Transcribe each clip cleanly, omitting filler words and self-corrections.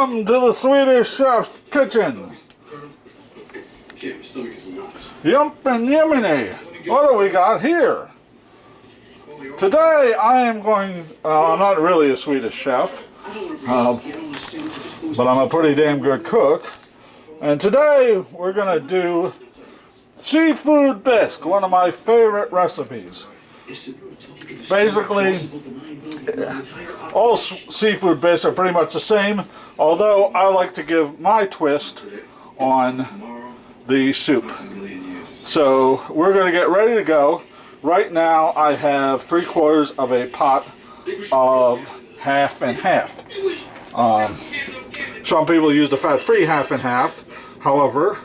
Welcome to the Swedish Chef's kitchen. Yump and Yemeni. What do we got here? Today I am going, I'm not really a Swedish chef, but I'm a pretty damn good cook. And today we're going to do seafood bisque, one of my favorite recipes. Basically, all seafood bisques are pretty much the same, although I like to give my twist on the soup. So we're going to get ready to go. Right now I have 3/4 of a pot of half and half. Some people use the fat-free half and half. However,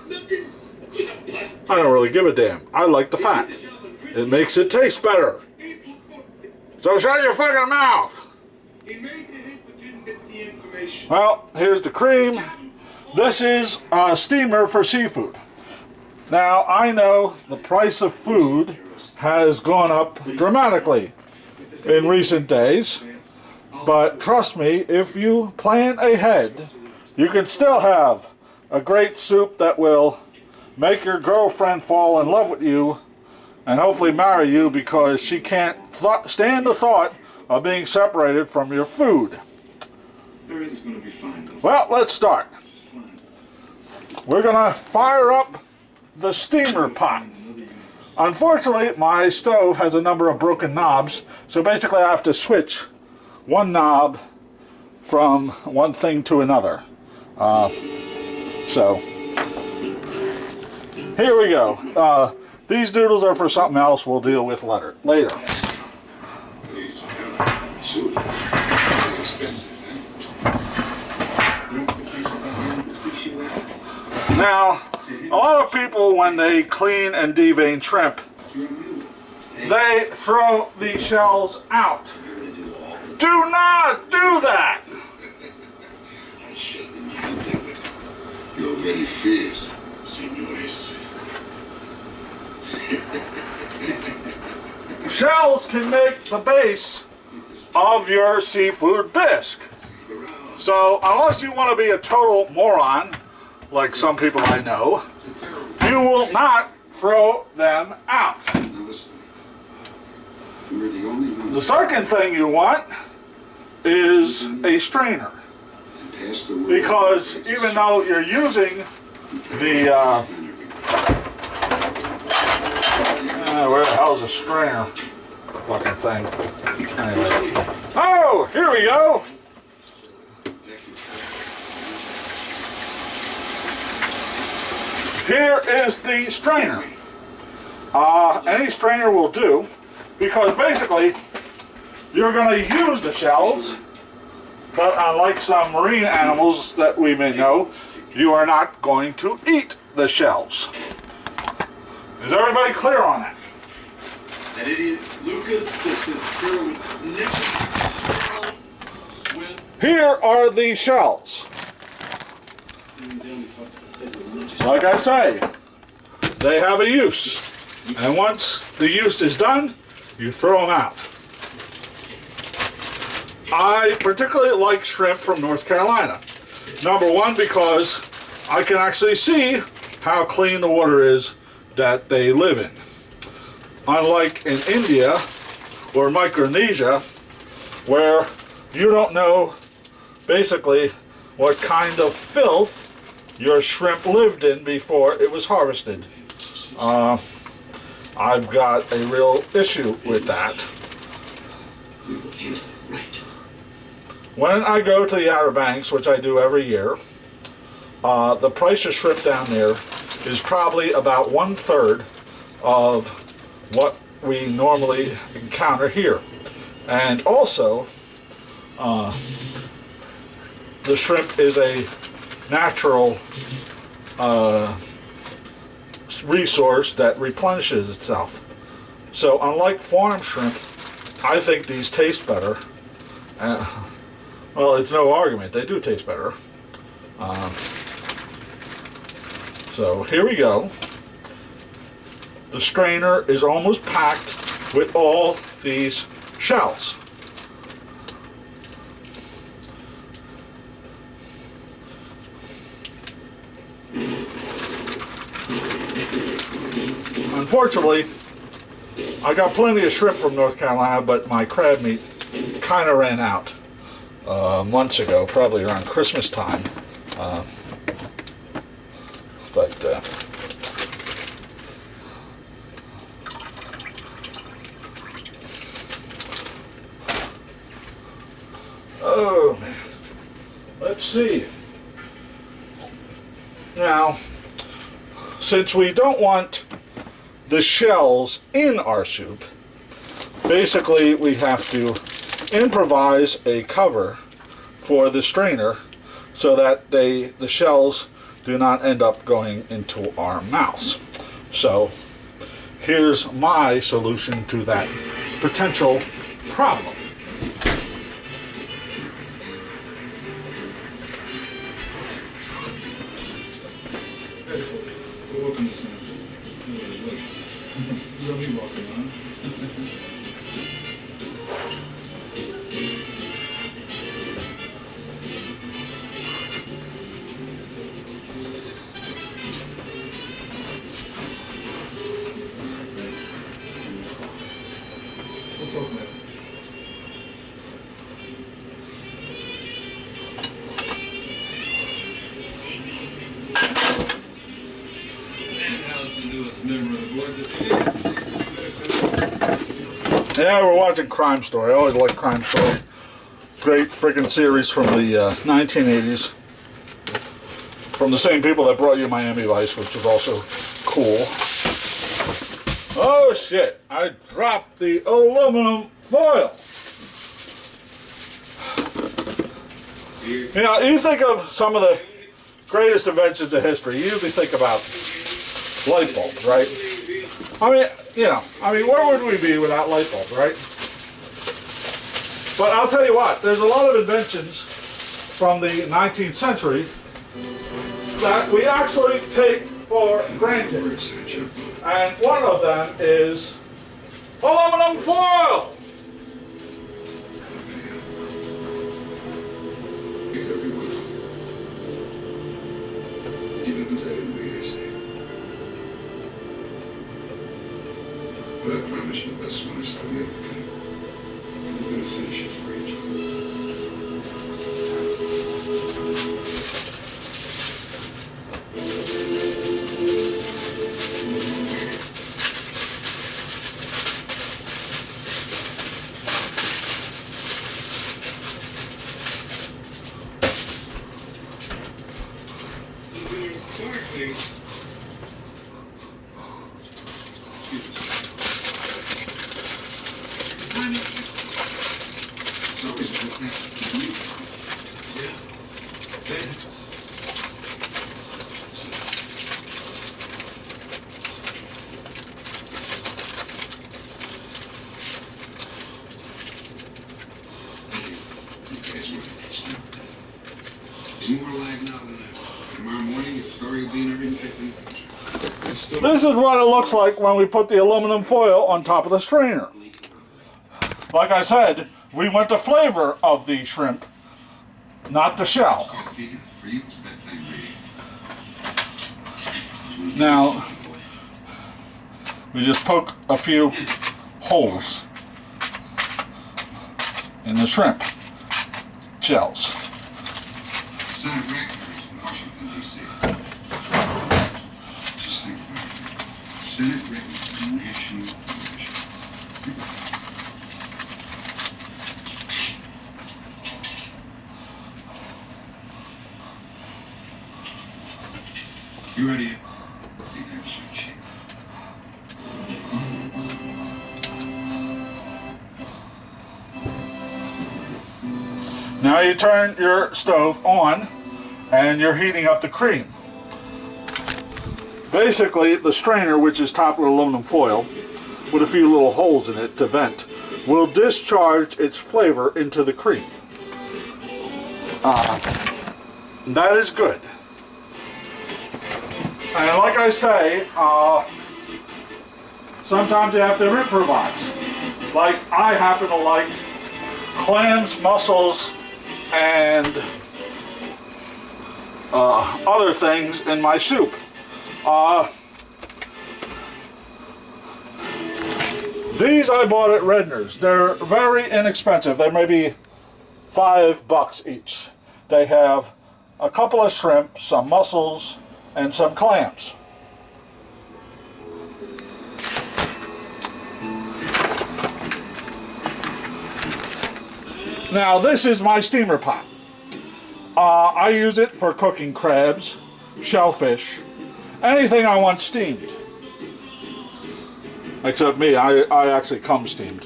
I don't really give a damn. I like the fat. It makes it taste better. So shut your fucking mouth. Well, here's the cream. This is a steamer for seafood. Now, I know the price of food has gone up dramatically in recent days, but trust me, if you plan ahead, you can still have a great soup that will make your girlfriend fall in love with you and hopefully marry you because she can't stand the thought of being separated from your food. Well, let's start. We're gonna fire up the steamer pot. Unfortunately, my stove has a number of broken knobs, so basically I have to switch one knob from one thing to another. So here we go. These noodles are for something else we'll deal with later. Now, a lot of people, when they clean and devein shrimp, they throw the shells out. Do not do that! You're very fierce, senores. Shells can make the base of your seafood bisque. So, unless you want to be a total moron, like some people I know, you will not throw them out. The second thing you want is a strainer. Because even though you're using the, where the hell's the strainer? Fucking thing. Anyway. Oh, here we go! Here is the strainer. Any strainer will do, because basically you're going to use the shells, but unlike some marine animals that we may know, you are not going to eat the shells. Is everybody clear on that? And it is Lucas Here are the shells. Like I say, they have a use. And once the use is done, you throw them out. I particularly like shrimp from North Carolina. Number one, because I can actually see how clean the water is that they live in. Unlike in India or Micronesia, where you don't know basically what kind of filth your shrimp lived in before it was harvested. I've got a real issue with that. When I go to the Outer Banks, which I do every year, the price of shrimp down there is probably about 1/3 of what we normally encounter here. And also, the shrimp is a natural resource that replenishes itself. So unlike farm shrimp, I think these taste better. Well, it's no argument, they do taste better. So here we go. The strainer is almost packed with all these shells. Unfortunately, I got plenty of shrimp from North Carolina, but my crab meat kind of ran out months ago, probably around Christmas time. Oh man, let's see. Now, since we don't want the shells in our soup, basically we have to improvise a cover for the strainer so that the shells do not end up going into our mouths. So here's my solution to that potential problem. Yeah, we're watching Crime Story. I always like Crime Story. Great freaking series from the 1980s. From the same people that brought you Miami Vice, which was also cool. Oh shit, I dropped the aluminum foil. You know, you think of some of the greatest inventions of history, you usually think about light bulbs, right? I mean, where would we be without light bulbs, right? But I'll tell you what, there's a lot of inventions from the 19th century that we actually take for granted. And one of them is aluminum foil. But I promise you the best one is still yet to come. We're going to finish it for each other. This is what it looks like when we put the aluminum foil on top of the strainer. Like I said, we want the flavor of the shrimp, not the shell. Now, we just poke a few holes in the shrimp shells. You ready? Now you turn your stove on and you're heating up the cream. Basically, the strainer, which is topped with aluminum foil with a few little holes in it to vent, will discharge its flavor into the cream. That is good. And like I say, sometimes you have to improvise. Like, I happen to like clams, mussels, and other things in my soup. These I bought at Redner's. They're very inexpensive. They may be $5 each. They have a couple of shrimp, some mussels, and some clams. Now this is my steamer pot. I use it for cooking crabs, shellfish, anything I want steamed. Except me, I actually come steamed.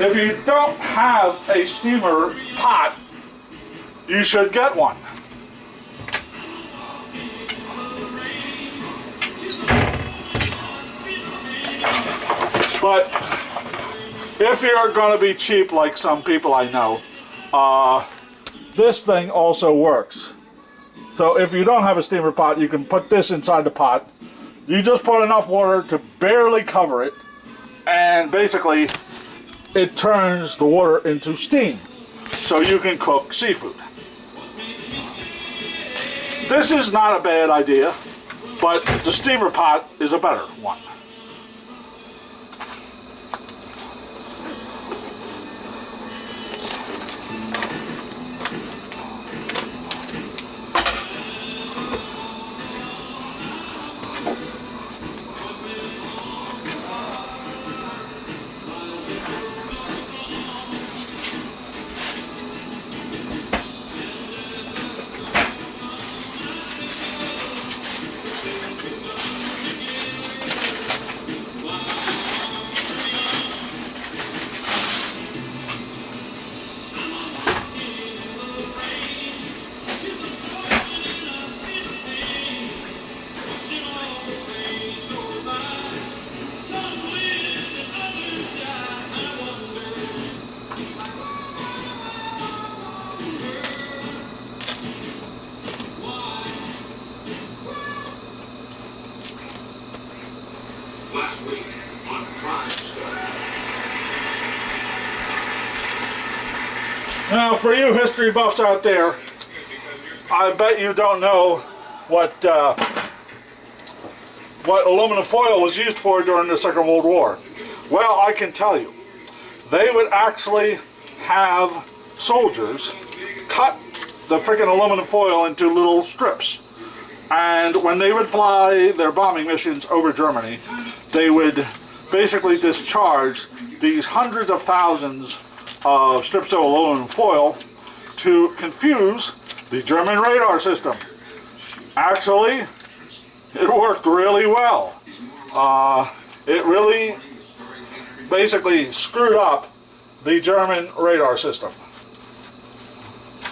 If you don't have a steamer pot, you should get one. But if you're going to be cheap like some people I know, this thing also works. So if you don't have a steamer pot, you can put this inside the pot. You just put enough water to barely cover it, and basically it turns the water into steam, so you can cook seafood. This is not a bad idea, but the steamer pot is a better one. Last week on Crime Story. Now, for you history buffs out there, I bet you don't know what aluminum foil was used for during the Second World War. Well, I can tell you. They would actually have soldiers cut the freaking aluminum foil into little strips. And when they would fly their bombing missions over Germany, they would basically discharge these hundreds of thousands of strips of aluminum foil to confuse the German radar system. Actually, it worked really well. It really basically screwed up the German radar system.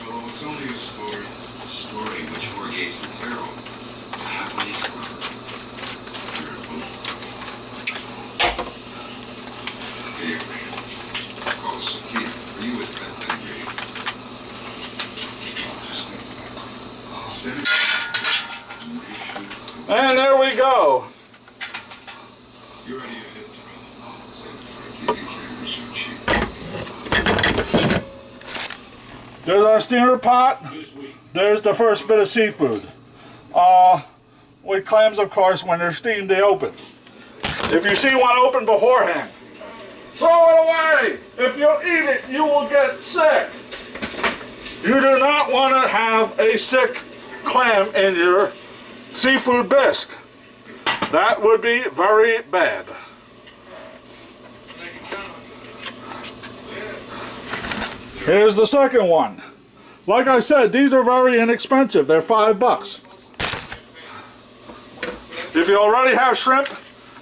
Well, it's only a story which forgets the hero. Happily here, call Sakina. For you, it's been that great. And there we go. You're ready to hit the road. Cameras are cheap. There's our steamer pot. There's the first bit of seafood. With clams, of course, when they're steamed, they open. If you see one open beforehand, throw it away. If you eat it, you will get sick. You do not want to have a sick clam in your seafood bisque. That would be very bad. Here's the second one. Like I said, these are very inexpensive. They're $5. If you already have shrimp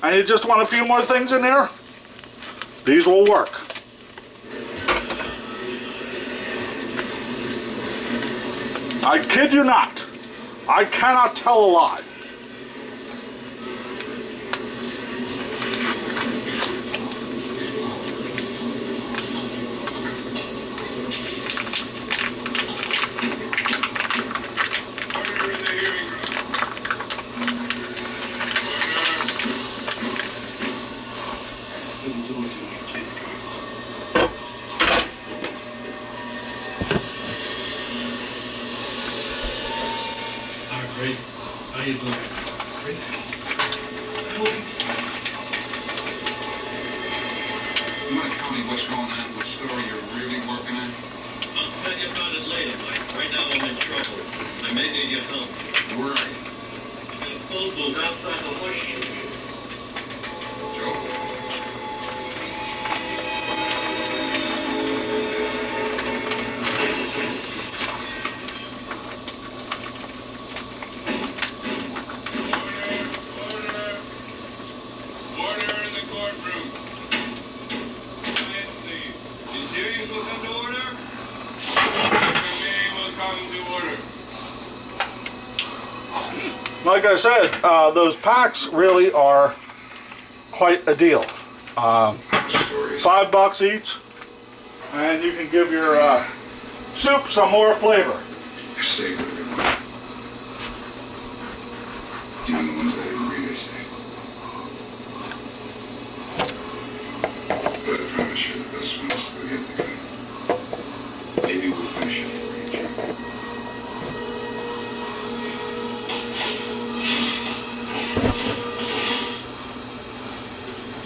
and you just want a few more things in there, these will work. I kid you not. I cannot tell a lie. Great. you going crazy? You want to tell me what's going on, what story you're really working on? I'll tell you about it later, Mike. Right now I'm in trouble. I may need your help. Where are you? I'm in a phone booth outside the horseshoe. Joe? Order in the courtroom. Quiet, please. These hearings will come to order. Every meeting will come to order. Like I said, those packs really are quite a deal. $5 each, and you can give your soup some more flavor. Save everyone. Even the ones I didn't read, I say. But I promise you're the best ones we'll get together. Maybe we'll finish it for you, Joe.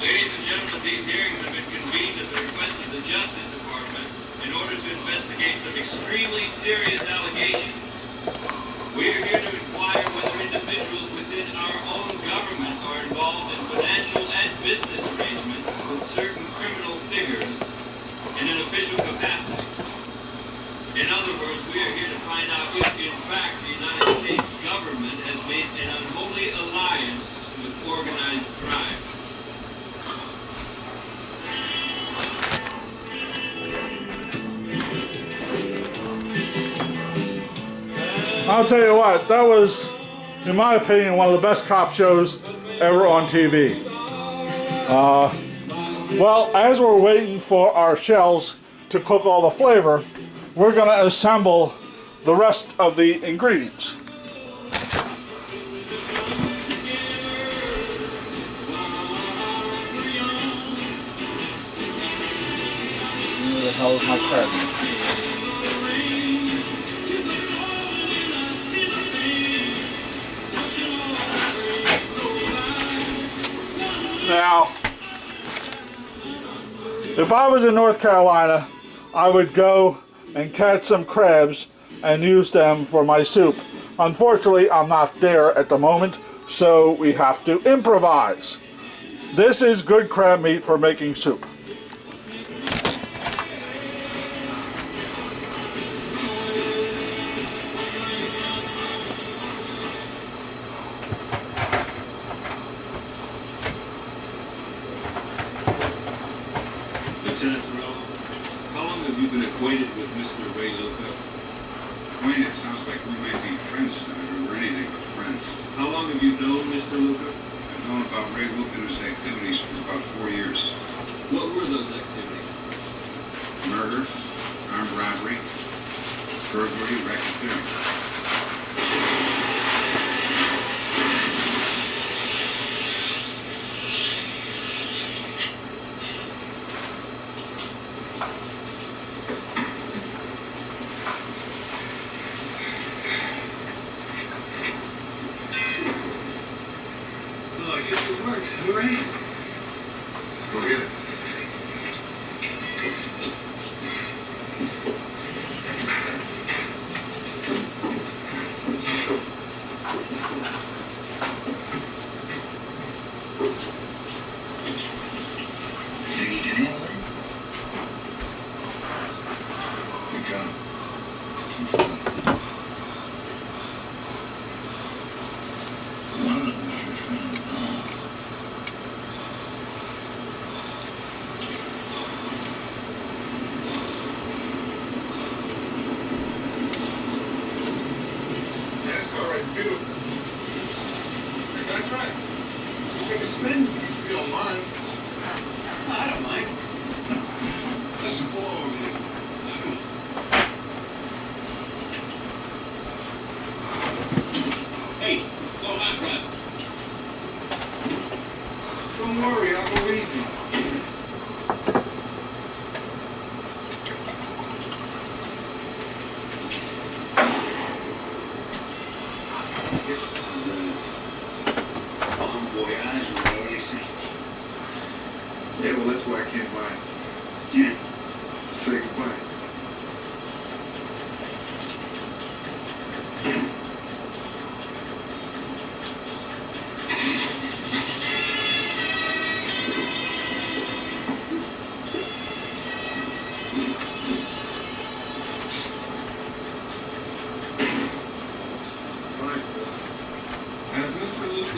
Ladies and gentlemen, these hearings have been convened at the request of the Justice Department in order to investigate some extremely serious allegations. We are here to inquire whether individuals within our own government are involved in financial and business arrangements with certain criminal figures in an official capacity. In other words, we are here to find out if, in fact, the United States government has made an unholy alliance with organized crime. I'll tell you what, that was, in my opinion, one of the best cop shows ever on TV. Well, as we're waiting for our shells to cook all the flavor, we're going to assemble the rest of the ingredients. Where the hell is my credit? Now, if I was in North Carolina, I would go and catch some crabs and use them for my soup. Unfortunately, I'm not there at the moment, so we have to improvise. This is good crab meat for making soup. Lieutenant Thoreau, how long have you been acquainted with Mr. Ray Luca? Acquainted sounds like we might be friends, Senator. We're anything but friends. How long have you known Mr. Luca? I've known about Ray Luke and his activities for about 4 years. What were those activities? Murder, armed robbery, burglary, racketeering. Oh, I guess it works, huh, Ray? Let's go get it. Think you can handle it? You got it. One of them was your friend, Tom. NASCAR is beautiful. You're gonna try it. Take a spin if you don't mind. I don't mind. Listen, pull over here. Hey, go hot rod. Don't worry, I'll go easy.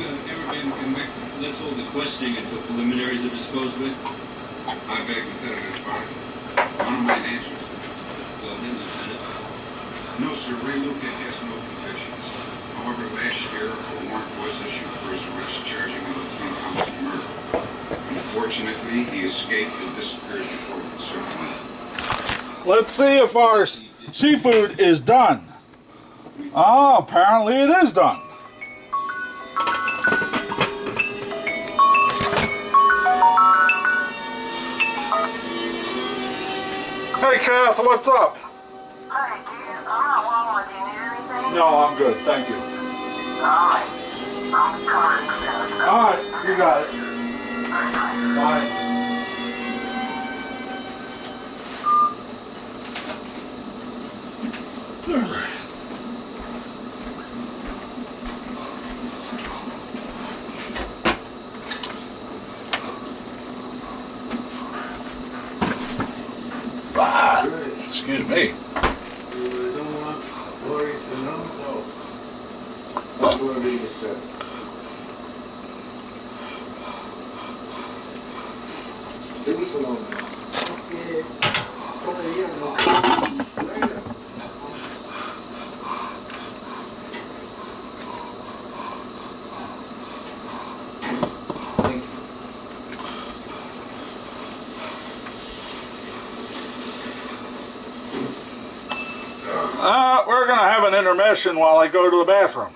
ever been convicted? Let's hold the questioning until preliminaries are disposed with. I beg to differ, Pardon. One of my answers. Go ahead, Lieutenant. No, sir. Ray Luca has no convictions. However, last year, a warrant was issued for his arrest charging him with uncommon murder. Unfortunately, he escaped and disappeared before he could serve him. Let's see if our seafood is done. Oh, apparently it is done. Hey, Kath, what's up? Hey, dude, I'm not long with you. Need anything? No, I'm good, thank you. Alright. I'm coming. Alright, you got it. Bye. Excuse me. We're going to have an intermission while I go to the bathroom.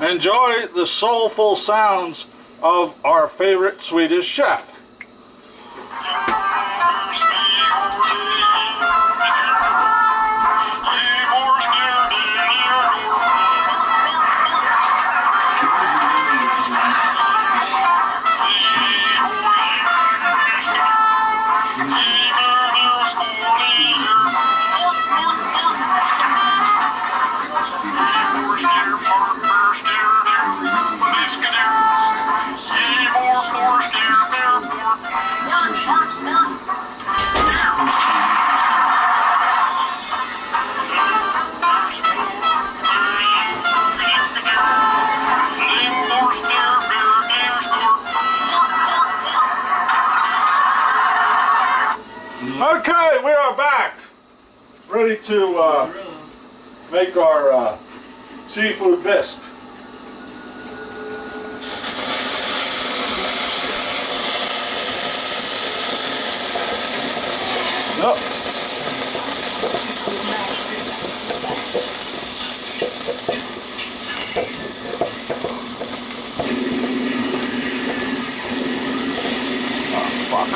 Enjoy the soulful sounds of our favorite Swedish chef. Okay, we are back, ready to make our seafood bisque. Nope. Oh, fuck.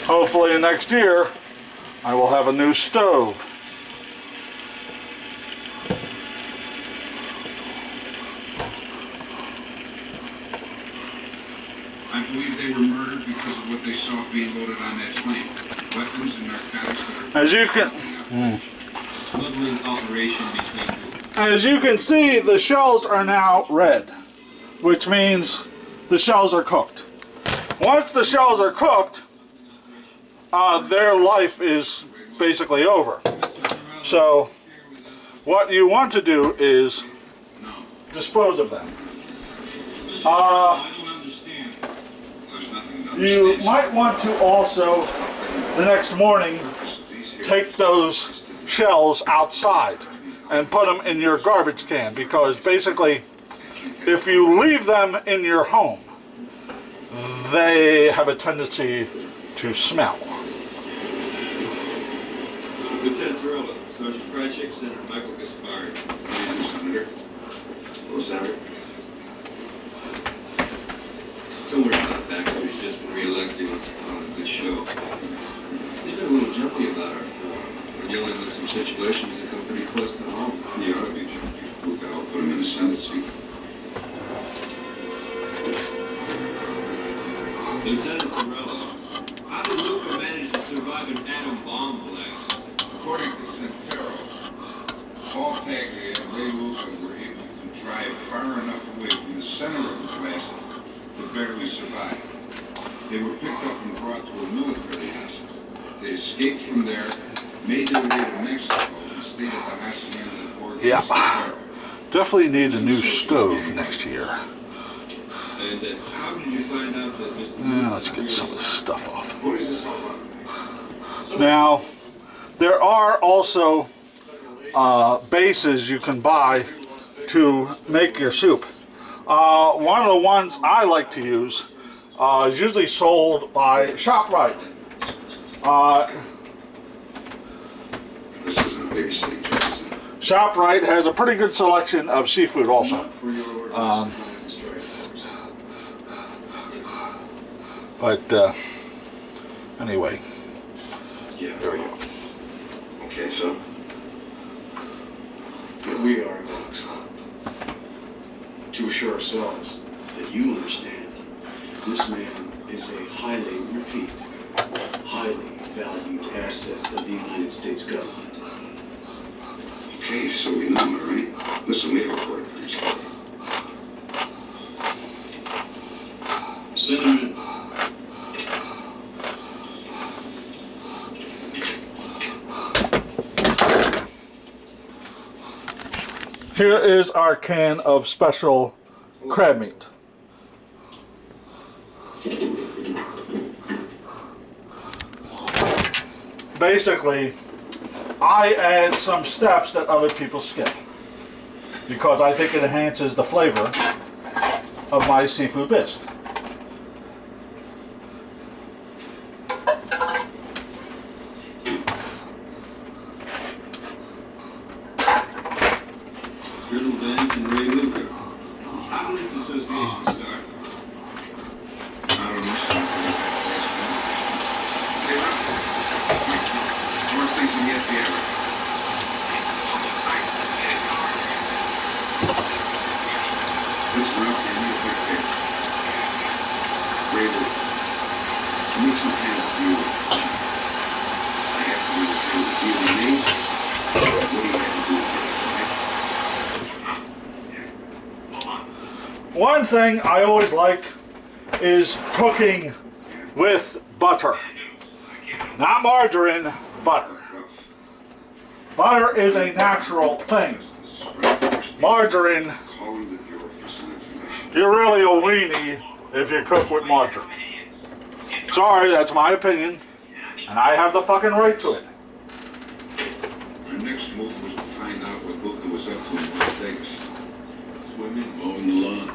Hopefully next year I will have a new stove. I believe they were murdered because of what they saw being loaded on that plane. Weapons and narcotics that are... Smuggling operation between As you can see, the shells are now red, which means the shells are cooked. Once the shells are cooked, their life is basically over. So what you want to do is dispose of them. You might want to also, the next morning, take those shells outside and put them in your garbage can, because basically if you leave them in your home, they have a tendency to smell. Lieutenant Torello, Sergeant Pratchett, Senator Michael Gaspari. Senator. Hello, Senator. Don't worry about that, because he's just been re-elected on a good show. He's been a little jumpy about our we're dealing with some situations that come pretty close to home. You ought to be. Look, I'll put him in the Senate seat. Lieutenant Torello, how did Luca manage to survive an atom bomb blast? According to Santero, Paul Paglia and Ray Wilson were able to drive far enough away from the center of the blast to barely survive. They were picked up and brought to a military hospital. They escaped from there, made their way to Mexico, and stayed at the hacienda for Yeah. Definitely need a new stove next year. And how did you find out that Mr. Yeah, let's get some of this stuff off. What is this all about? Now, there are also bases you can buy to make your soup. One of the ones I like to use is usually sold by ShopRite. This isn't a big city, Jason. ShopRite has a pretty good selection of seafood also. But anyway, Yeah. there we go. Okay, so here we are, folks, to assure ourselves that you understand this man is a highly valued asset of the United States government. Okay, so we know, all right? Listen, we have a court for each other. Send him in. Here is our can of special crab meat. Basically, I add some steps that other people skip because I think it enhances the flavor of my seafood bisque. Colonel Vance and Ray Luca. How did this association start? I don't know. Hey, Rob. More things than the FBI. Listen, Ralph, I need a quick fix. Ray Luca. I need some help with you. I have to do the same with you and me. What do you have to do with it, One thing I always like is cooking with butter. Not margarine, butter. Butter is a natural thing. Margarine, Calling the Bureau for some information. you're really a weenie if you cook with margarine. Sorry, that's my opinion, and I have the fucking right to it. Our next move was to find out what Luca was up to in Las Vegas. Swimming, mowing the lawn,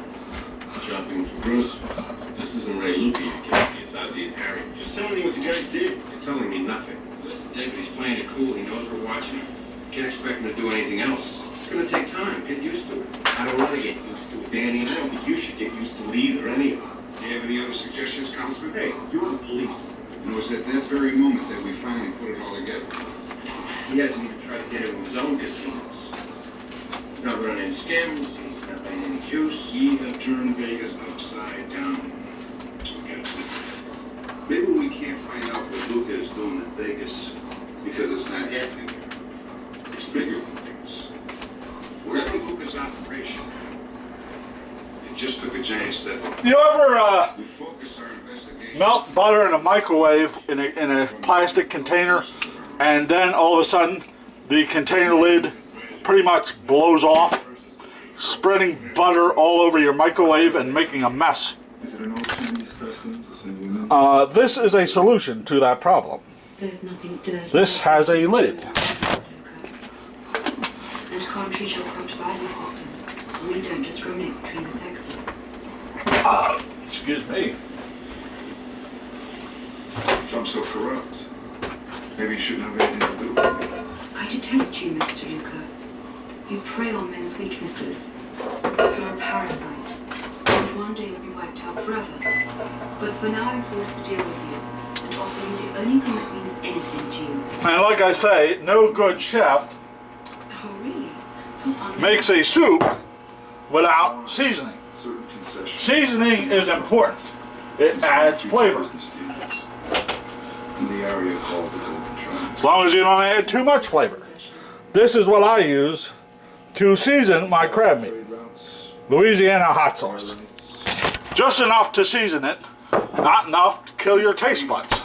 shopping for groceries. This isn't Ray Luca, you can't. It's Ozzie and Harry. Just telling you what the guy did. You're telling me nothing. David, he's playing it cool. He knows we're watching him. Can't expect him to do anything else. It's gonna take time. Get used to it. I don't want to get used to it, Danny, and I don't think you should get used to it either, any of you. Do you have any other suggestions, Counselor? Hey, you're the police. And it was at that very moment that we finally put it all together. He hasn't even tried to get it with his own casinos. He's not running any skims. He's not buying any juice. We have turned Vegas upside down. Maybe we can't find out what Luca is doing in Vegas because it's not happening here. It's bigger than Vegas. Wherever Luca's operation, it just took a giant step up. You ever We focus our investigation. melt butter in a microwave in a plastic container, and then all of a sudden the container lid pretty much blows off, spreading butter all over your microwave and making a mess? Is it an old Chinese custom to send women? This is a solution to that problem. There's nothing dirty. This has a lid. And contrary to your corrupt value system, we don't discriminate between the sexes. Excuse me. Trump's so corrupt. Maybe you shouldn't have anything to do with it. I detest you, Mr. Luca. You prey on men's weaknesses. You're a parasite. And one day you'll be wiped out forever. But for now I'm forced to deal with you and offer you the only thing that means anything to you. And like I say, no good chef Oh, really? Oh, makes a soup without seasoning. Certain concessions. Seasoning is important. It adds flavor. Business dealers in the area called the Golden Triangle. As long as you don't add too much flavor. This is what I use to season my crab meat. Louisiana hot sauce. Just enough to season it, not enough to kill your taste buds.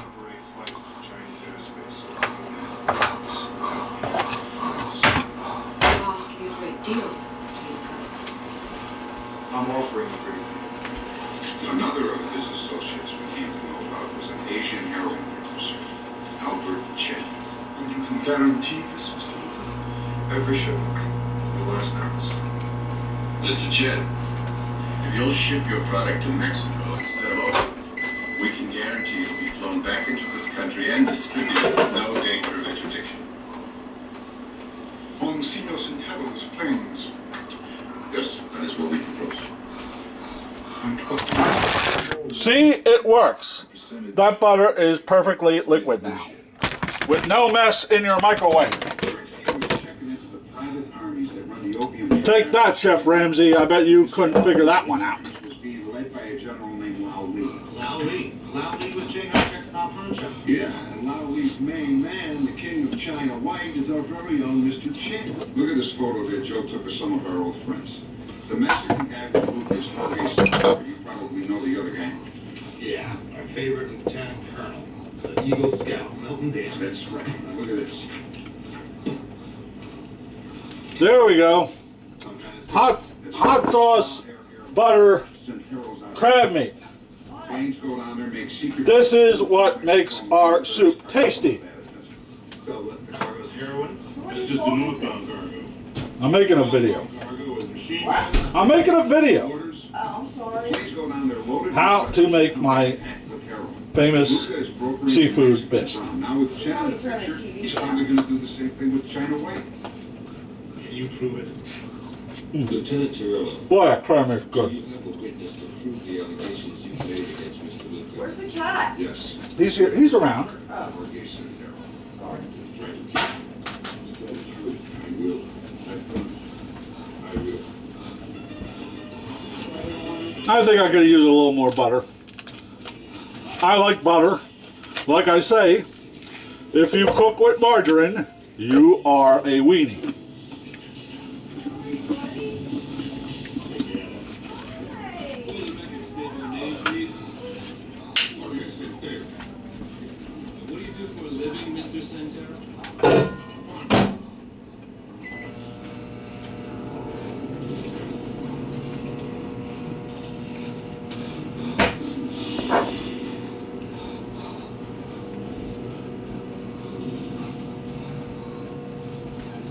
I'm offering a great deal. Another of his associates we came to know about was an Asian heroin producer, Albert Chen. And you can guarantee this, Mr. Luca? Every shipment, the last ounce. Mr. Chen, if you'll ship your product to Mexico instead of over, we can guarantee it'll be flown back into this country and distributed with no danger of interdiction. On Cinos and Heroes planes. Yes, that is what we propose. See, it works. That butter is perfectly liquid now, with no mess in your microwave. Take that, Chef Ramsay. I bet you couldn't figure that one out. Was being led by a general named Lao Li. Lao Li. Lao Li was Shanghai Textile Furniture. Yeah, and Lao Li's main man, the king of China White, is our very own Mr. Chen. Look at this photo there Joe took of some of our old friends. The Mexican guy with Lucas Maurice, you probably know the other guy. Yeah, our favorite Lieutenant Colonel, the Eagle Scout, Milton Davis. That's right. Now look at this. There we go. Hot sauce, butter, crab meat. This is what makes our soup tasty. So the cargo's heroin? It's just a northbound cargo. I'm making a video. Cargo is machine What? I'm making a video. Oh, I'm sorry. Planes go down there loaded How to make my with heroin. famous Luca is brokering seafood Mexican bisque. crown. Now with China, Probably turn the TV he's down. probably going to do the same thing with China White. Can you prove it? Lieutenant Tyrrell, Boy, that crab is good. you have a witness to prove the allegations you've made against Mr. Luca. Where's the cat? Yes. He's here. He's around. Oh, Interrogation, Daryl. sorry. Try to keep it. Tell the truth. I will. I promise. I will. I think I could use a little more butter. I like butter. Like I say, if you cook with margarine, you are a weenie. What do you do for a living, Mr. Santero?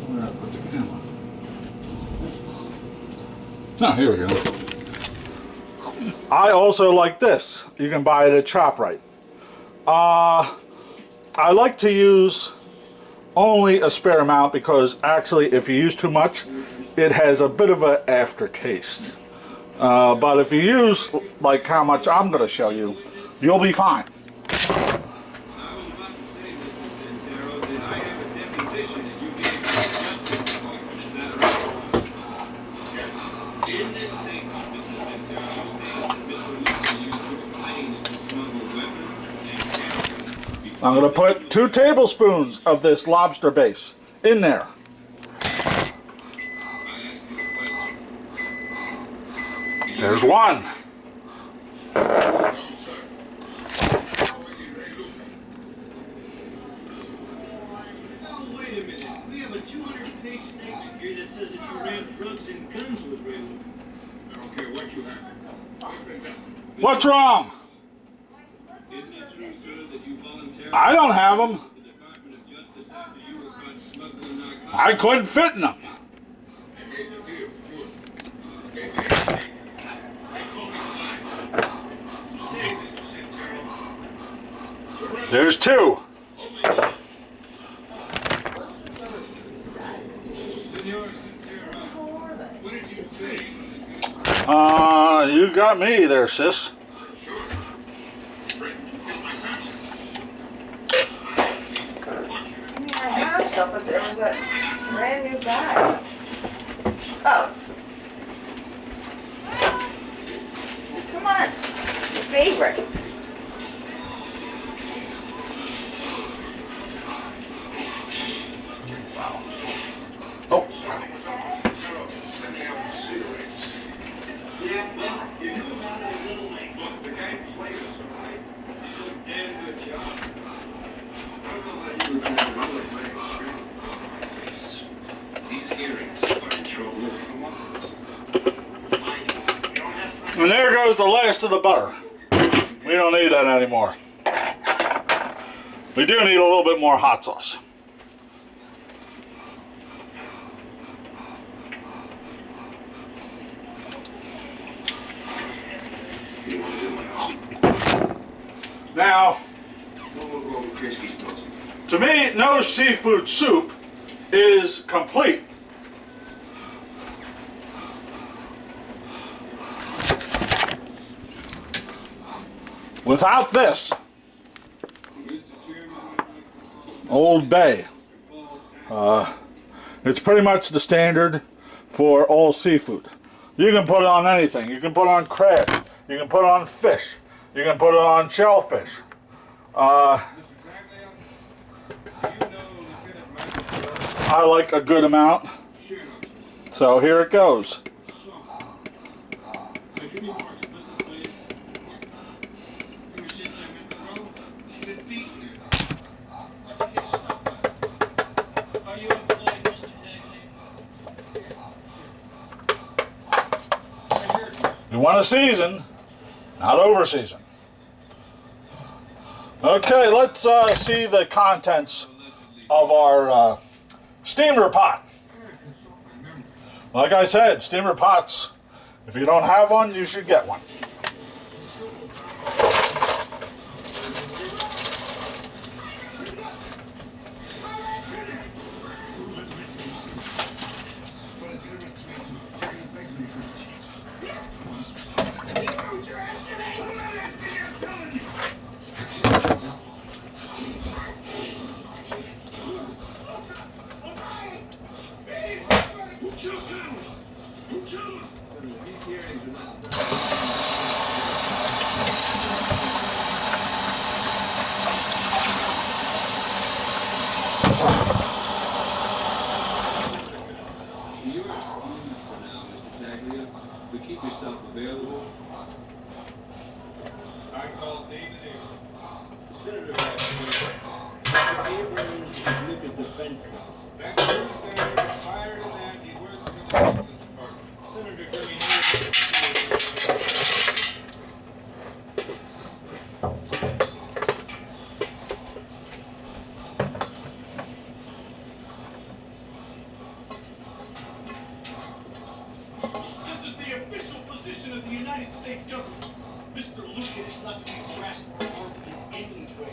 Where did I put the camera? Oh, here we go. I also like this. You can buy it at ShopRite. I like to use only a spare amount because actually if you use too much, it has a bit of an aftertaste. But if you use like how much I'm going to show you, you'll be fine. I was about to say, Mr. Santero, that I have a deposition that you gave to the Justice Department. Is that right? In this statement, Mr. Santero, you stated that Mr. Luca used your planes to smuggle weapons and carry. I'm going to put 2 tablespoons of this lobster base in there. I asked you a question. There's one. Oh, wait a minute. We have a 200-page statement here that says that you ran drugs and guns with Ray Luca. I don't care what you have. What's wrong? Isn't it true, sir, that you voluntarily I don't have them. the Department of Justice after you were caught smuggling narcotics? I couldn't fit in them. I made the deal. Sure. Okay, they call me Sly. Hey, Mr. Santero. There's 2. Senor Santero, what did you say? You got me there, sis. I have stuff, but there was a brand new bag. Oh. Come on. Your favorite. And there goes the last of the butter. We don't need that anymore. We do need a little bit more hot sauce. Now, to me, no seafood soup is complete without this Old Bay. It's pretty much the standard for all seafood. You can put it on anything. You can put it on crab. You can put it on fish. You can put it on shellfish. I like a good amount. So here it goes. You want to season, not over season. Okay, let's see the contents of our steamer pot. Like I said, steamer pots, if you don't have one, you should get one. Mr. Lucan is not to be harassed or harmed in any way.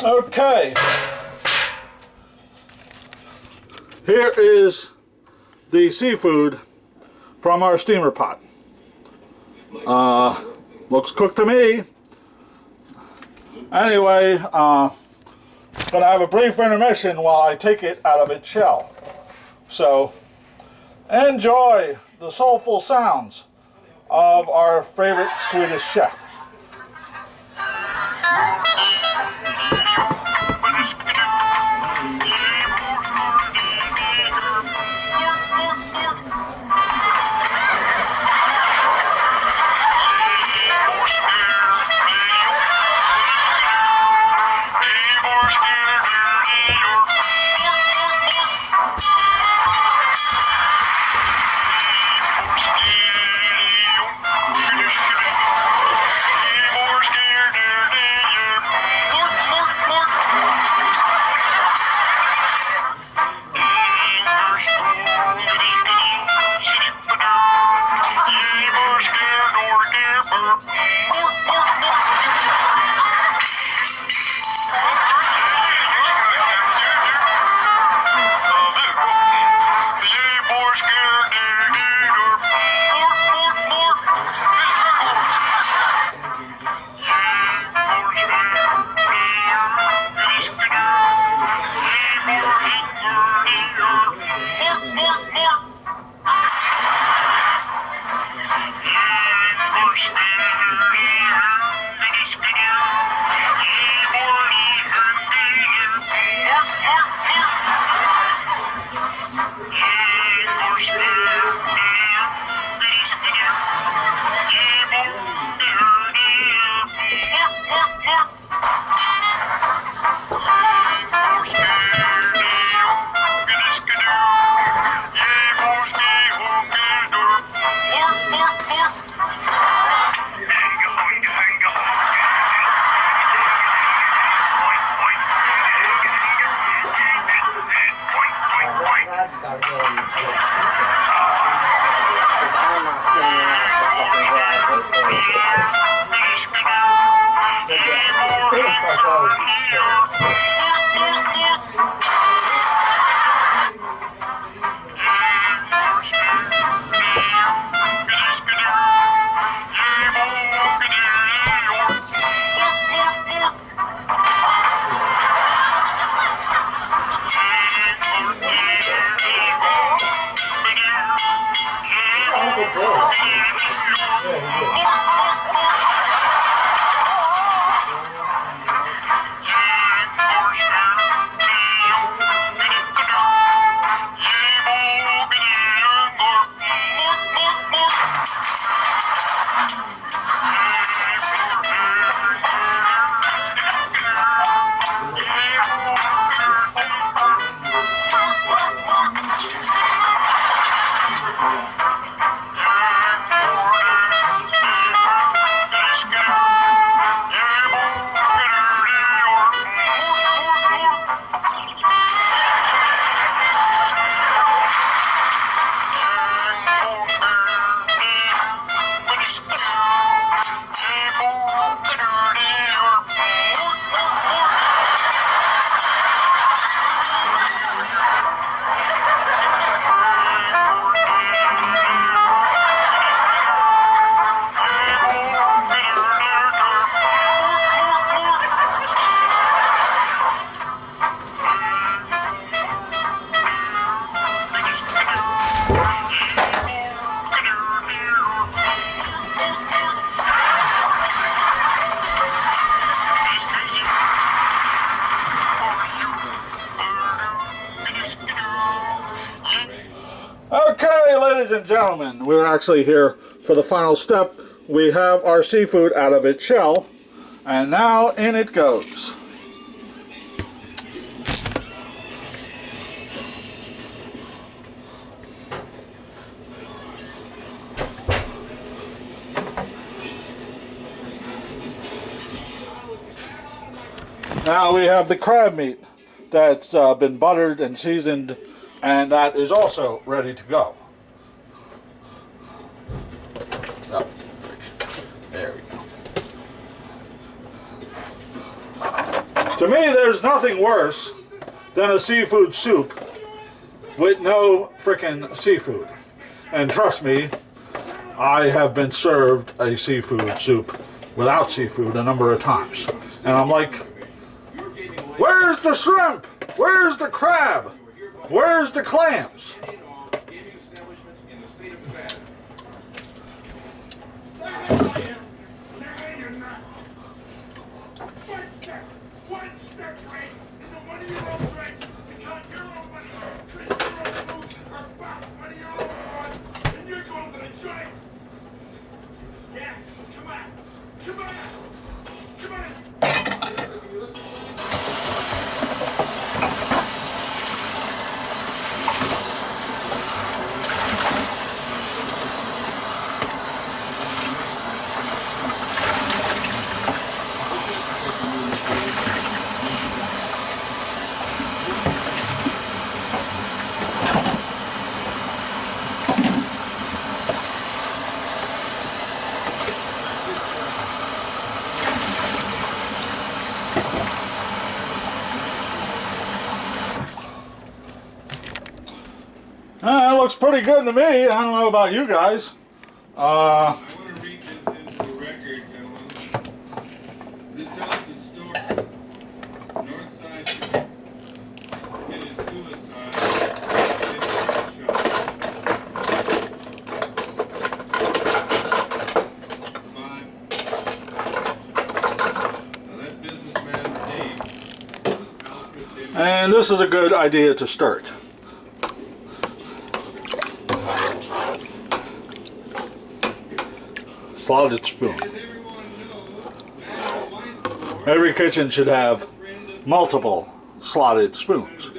Okay. Here is the seafood from our steamer pot. Looks cooked to me. Anyway, gonna have a brief intermission while I take it out of its shell. So, enjoy the soulful sounds of our favorite Swedish chef. really enjoy it. Because I'm not cleaning out the fucking driveway for you. Uncle Bill. Yeah, he did. Okay, ladies and gentlemen, we're actually here for the final step. We have our seafood out of its shell, and now in it goes. Now we have the crab meat that's been buttered and seasoned, and that is also ready to go. Oh, there we go. To me, there's nothing worse than a seafood soup with no frickin' seafood. And trust me, I have been served a seafood soup without seafood a number of times. And I'm like, where's the shrimp? Where's the crab? Where's the clams? It looks pretty good to me. I don't know about you guys. I want to read this into the record, gentlemen. This tells the story. North side committed suicide. Now that businessman's name was Alfred. And this is a good idea to start. Slotted spoon. Every kitchen should have multiple slotted spoons.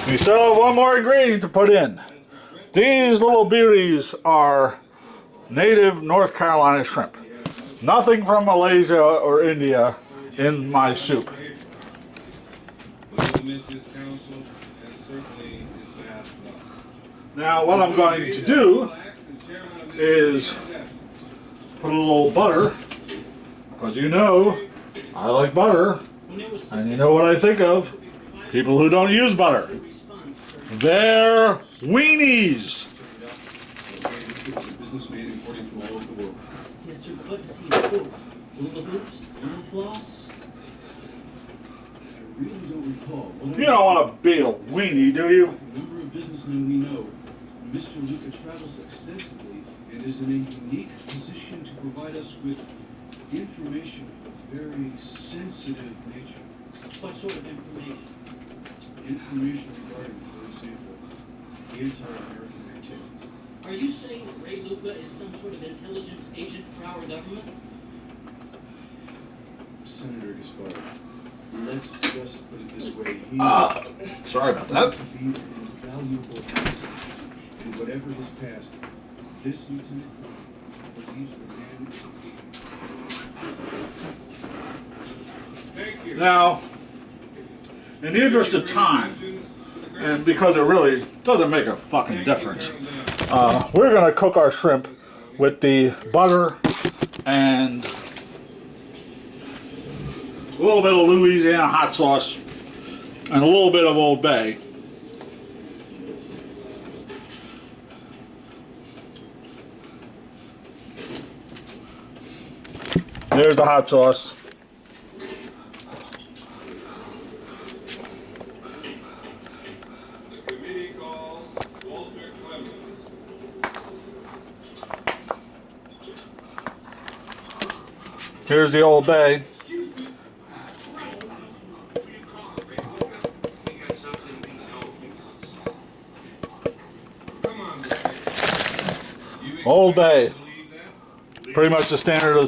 We still have one more ingredient to put in. These little beauties are native North Carolina shrimp. Nothing from Malaysia or India in my soup. Now what I'm going to do is put a little butter, because you know I like butter, and you know what I think of people who don't use butter. They're weenies. Business made importing from all over the world. Yes, sir, but does he include hula hoops, lip gloss? I really don't recall. You don't want to be a weenie, do you? A number of businessmen we know. Mr. Luca travels extensively and is in a unique position to provide us with information of a very sensitive nature. What sort of information? Information regarding, for example, anti-American activities. Are you saying that Ray Luca is some sort of intelligence agent for our government? Senator Gaspar, let's just put it this way. He Sorry about that. would be an invaluable asset. And whatever his past, this lieutenant believes the man is a agent. Thank you. Now, in the interest of time, and because it really doesn't make a fucking difference, we're going to cook our shrimp with the butter and a little bit of Louisiana hot sauce and a little bit of Old Bay. There's the hot sauce. Here's the Old Bay. Old Bay. Pretty much the standard of the